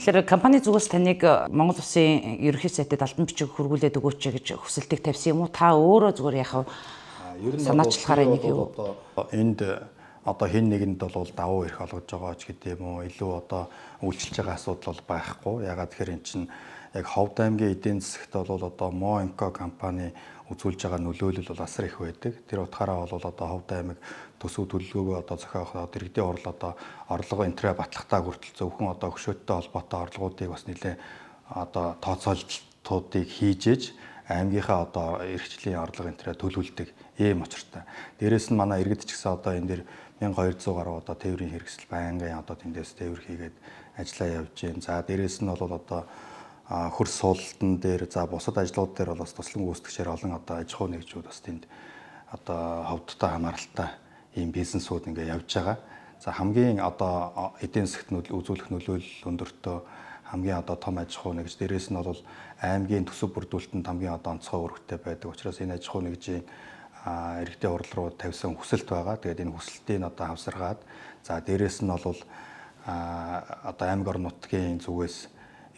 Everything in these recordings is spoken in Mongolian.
Тэгэхээр компани зүгээс таныг Монгол Улсын ерөнхий сайдад албан бичиг хөргүүлээд өгөөч гэж хүсэлтийг тавьсан юм уу? Та өөрөө зүгээр яхав санаачлахаараа энийг юу? Энд одоо хэн нэгэнд бол давуу эрх олгож байгаа ч гэдэм үү, илүү одоо үйлчилж байгаа асуудал бол байхгүй. Ягаад тэгэхээр эн чинь яг Ховд аймгийн эдийн засагт бол одоо Моинко компани үзүүлж байгаа нөлөөлөл бол асар их байдаг. Тэр утгаараа бол одоо Ховд аймаг төсөв төлөвлөгөөгөө одоо зохиох иргэдийн орол одоо орлого энтрэ батлагтаа хүртэл зөвхөн одоо хөшөөттэй холбоотой орлогуудыг бас нэлээ одоо тооцоолтуудыг хийж ээж аймгийнхаа одоо эрхчлийн орлого энтрэ төлөвлөдөг ийм очиртай. Дээрээс нь манай иргэд ч гэсэн одоо энэ дэр 1200 гаруй одоо тээврийн хэрэгсэл байнгын одоо тэндээс тээвэр хийгээд ажиллаа явж байна. За дээрээс нь бол одоо хөрс суултан дээр за бусад ажлууд дээр бол бас туслан гүйцэтгэгчээр олон одоо аж ахуй нэгжүүд бас тэнд одоо ховдтой хамааралтай ийм бизнесүүд ингээ явж байгаа. За хамгийн одоо эдийн засагт үзүүлэх нөлөөлөл өндөртөө хамгийн одоо том аж ахуй нэгж дээрээс нь бол аймгийн төсөв бүрдүүлэлтэнд хамгийн одоо онцгой үүрэгтэй байдаг. Учраас энэ аж ахуй нэгжийн иргэдийн орол руу тавьсан хүсэлт байгаа. Тэгээд энэ хүсэлтийг одоо хавсаргаад за дээрээс нь бол одоо аймаг орон нутгийн зүгээс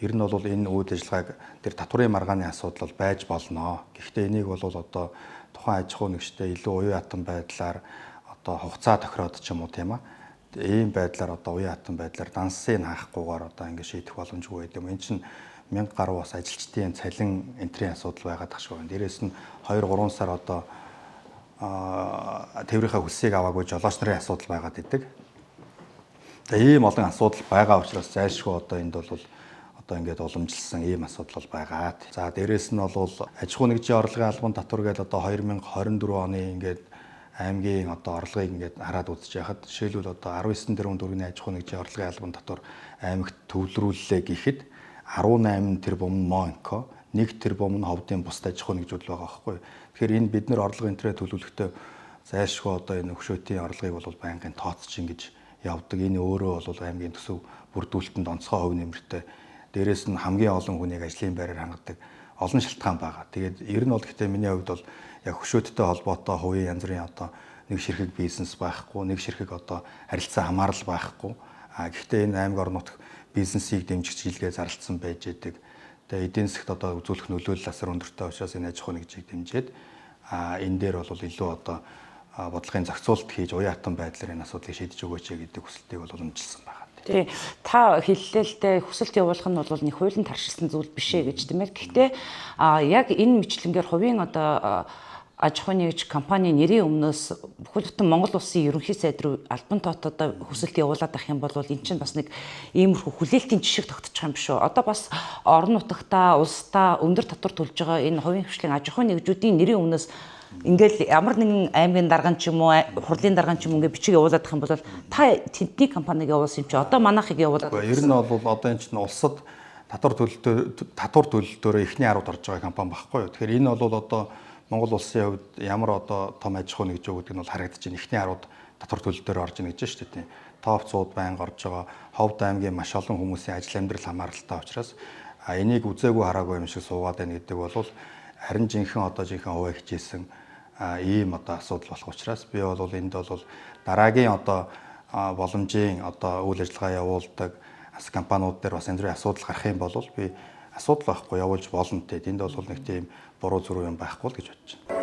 ер нь бол энэ үйл ажиллагааг тэр татварын маргааны асуудал бол байж болно. Гэхдээ энийг бол одоо тухайн аж ахуй нэгжтэй илүү уян хатан байдлаар одоо хугацаа тохироод ч юм уу тийм аа. Ийм байдлаар одоо уян хатан байдлаар дансыг хаахгүйгээр одоо ингэ шийдэх боломжгүй байд юм. Энэ чинь 1000 гаруй бас ажилчдын цалин энтрийн асуудал байгаад тахшгүй байна. Дээрээс нь 2-3 сар одоо тээврийнхаа хөлсийг аваагүй жолооч нарын асуудал байгаад идэг. Тэгээ ийм олон асуудал байгаа учраас зайлшгүй одоо энд бол одоо ингээд уламжилсан ийм асуудал бол байгаа. За дээрээс нь бол аж ахуй нэгжийн орлогын албан татвар гэдэг одоо 2024 оны ингээд аймгийн одоо орлогыг ингээд хараад үзэж яхад жишээлбэл одоо 19 тэрбум төгрөгийн аж ахуй нэгжийн орлогын албан татвар аймагт төвлөрүүллээ гэхэд 18 тэрбум нь Моинко, 1 тэрбум нь Ховдын бусад аж ахуй нэгжүүд байгаа байхгүй. Тэгэхээр энэ бид нар орлого энтрээ төлөвлөхдөө зайлшгүй одоо энэ хөшөөтийн орлогыг бол байнгын тооцож ингэж явдаг. Энэ өөрөө бол аймгийн төсөв бүрдүүлэлтэнд онцгой хувь нэмэртэй. Дээрээс нь хамгийн олон хүнийг ажлын байраар хангадаг олон шалтгаан байгаа. Тэгээд ер нь бол гэхдээ миний хувьд бол яг хөшөөттэй холбоотой хувийн янз бүрийн одоо нэг ширхэг бизнес байхгүй, нэг ширхэг одоо харилцаа хамаарал байхгүй. Гэхдээ энэ аймаг орон нутг бизнесийг дэмжих чиглэлээр зарласан байж байдаг. Тэгээ эдийн засагт одоо үзүүлэх нөлөөлөл асар өндөртэй учраас энэ аж ахуй нэгжийг дэмжиж энэ дээр бол илүү одоо бодлогын зохицуулт хийж уян хатан байдлаар энэ асуудлыг шийдэж өгөөч гэдэг хүсэлтийг бол уламжилсан байна. Тий. Та хэллээ л дээ хүсэлт явуулах нь бол нэг хуулийн таршилсан зүйл биш ээ гэж тийм ээ. Гэхдээ яг энэ мэтлэнгээр хувийн одоо аж ахуй нэгж компани нэрийн өмнөөс бүхэл бүтэн Монгол Улсын ерөнхий сайд руу албан тотод хүсэлт явуулаад ах юм бол эн чинь бас нэг иймэрхүү хүлээлтийн жишг тогтчих юм биш үү? Одоо бас орон нутагтаа, улсдаа өндөр татвар төлж байгаа энэ хувийн хвшлийн аж ахуй нэгжүүдийн нэрийн өмнөөс ингээл ямар нэгэн аймгийн дарган ч юм уу, хурлын дарган ч юм ингээд бичиг явуулаад ах юм бол та тэдний компаниг явуулсан юм чи одоо манайхыг явуулаад. Ер нь бол одоо энэ чинь улсад татвар төлөлтөөрөө эхний 10-д орж байгаа компани байхгүй юу? Тэгэхээр энэ бол одоо Монгол улсын хувьд ямар одоо том аж ахуй нэгж өгдөг нь бол харагдаж байна. Эхний 10-д татвар төлөлтөөр орж ийн гэж байна шүү дээ. Тоопцууд байнга орж байгаа. Ховд аймгийн маш олон хүмүүсийн ажил амьдрал хамааралтай учраас энийг үзээгүй хараагүй юм шиг суугаад байна гэдэг бол харин жинхэнэ хуваа хичээсэн ийм одоо асуудал болох учраас би бол энд бол дараагийн одоо боломжийн одоо үйл ажиллагаа явуулдаг компаниуд дээр бас энэ асуудал гарах юм бол би асуудал байхгүй явуулж болно те. Энд бол нэг тийм буруу зүрх юм байхгүй л гэж бодож байна.